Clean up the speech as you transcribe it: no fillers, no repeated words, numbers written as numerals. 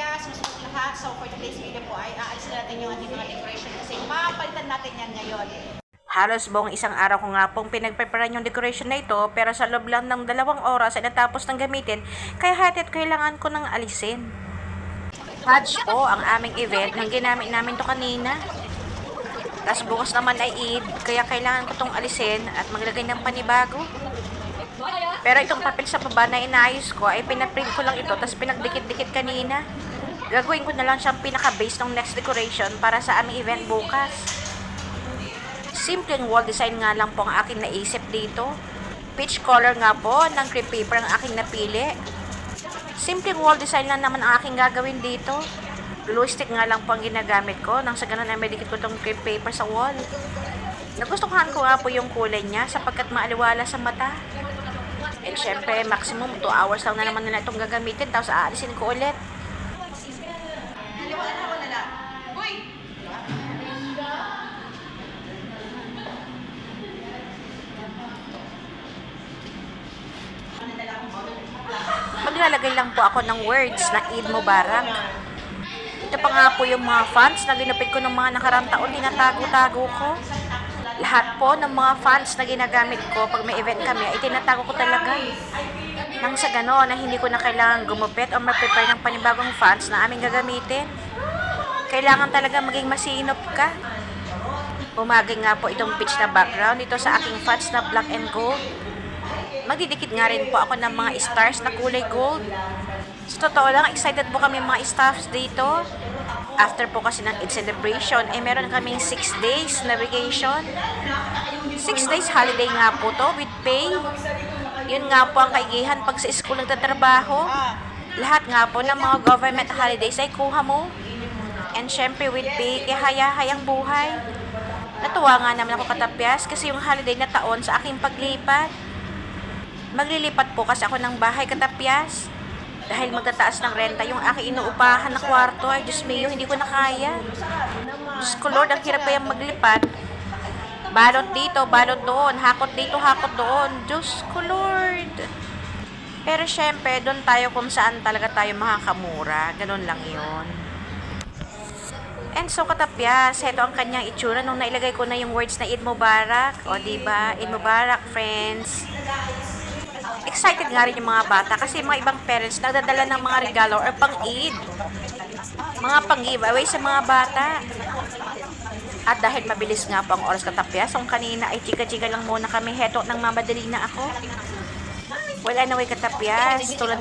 katapyas, mas lahat. So for today's video po ay aalisin natin yung ating mga decoration kasi mapalitan natin yan ngayon. Halos buong isang araw ko nga pong pinagpreparan yung decoration na ito, pero sa loob lang ng 2 oras ay natapos ng gamitin, kaya hatit kailangan ko nang alisin. Hajj po ang aming event nang ginamit namin to kanina. Tapos bukas naman ay Eid, kaya kailangan ko tong alisin at maglagay ng panibago. Pero itong papel sa baba na inayos ko ay pinaprint ko lang ito, tapos pinagdikit-dikit kanina. Gagawin ko na lang siyang pinaka-base ng next decoration para sa aming event bukas. Simpleng wall design nga lang po ang aking naisip dito. Peach color nga po ng crepe paper ang aking napili. Simpleng wall design lang naman ang aking gagawin dito. Glue stick nga lang po ang ginagamit ko nang sa ganun ay medikit ko itong crepe paper sa wall. Nagustuhan ko nga po yung kulay niya sapagkat maaliwala sa mata. And syempre, maximum 2 hours lang na naman nila itong gagamitin, tapos aalisin ko ulit. Maglalagay lang po ako ng words na Eid Mubarak. Ito pa nga po yung mga fonts na ginupit ko ng mga nakaraang taon, tinatago-tago ko. Lahat po ng mga fonts na ginagamit ko pag may event kami ay tinatago ko talaga. Nang sa gano'n na hindi ko na kailangan gumupit o mag-prepare ng panibagong fonts na aming gagamitin. Kailangan talaga maging masinop ka. Bumagay nga po itong peach na background dito sa aking fonts na black and gold. Magdidikit nga rin po ako ng mga stars na kulay gold. Sa totoo lang, excited po kami mga staffs dito. After po kasi ng Eid celebration, ay meron kaming 6 days na vacation. 6 days holiday nga po to with pay. Yun nga po ang kaigihan pag sa school nagtatrabaho. Lahat nga po ng mga government holidays ay kuha mo. And syempre with pay, kaya haya-hayang buhay. Natuwa nga naman ako katapyas kasi yung holiday na taon sa aking paglipat. Maglilipat po kasi ako ng bahay katapyas. Dahil magtataas ng renta yung aking inuupahan na kwarto, ay Diyos mio, hindi ko na kaya. Diyos ko Lord, ang hirap kayang maglipat. Balot dito, balot doon, hakot dito, hakot doon. Diyos ko Lord. Pero syempre, doon tayo kung saan talaga tayo makakamura. Ganun lang yun. And so katapyas, ito ang kanyang itsura nung nailagay ko na yung words na Eid Mubarak. O diba, Eid Mubarak friends. Excited nga rin yung mga bata kasi mga ibang parents nagdadala ng mga regalo or pang-Eid. Mga pang-giveaway sa mga bata. At dahil mabilis nga po ang oras katapyas, ang kanina ay chika-chika lang muna kami. Heto, nang mamadali na ako. Well, anyway katapyas, tulad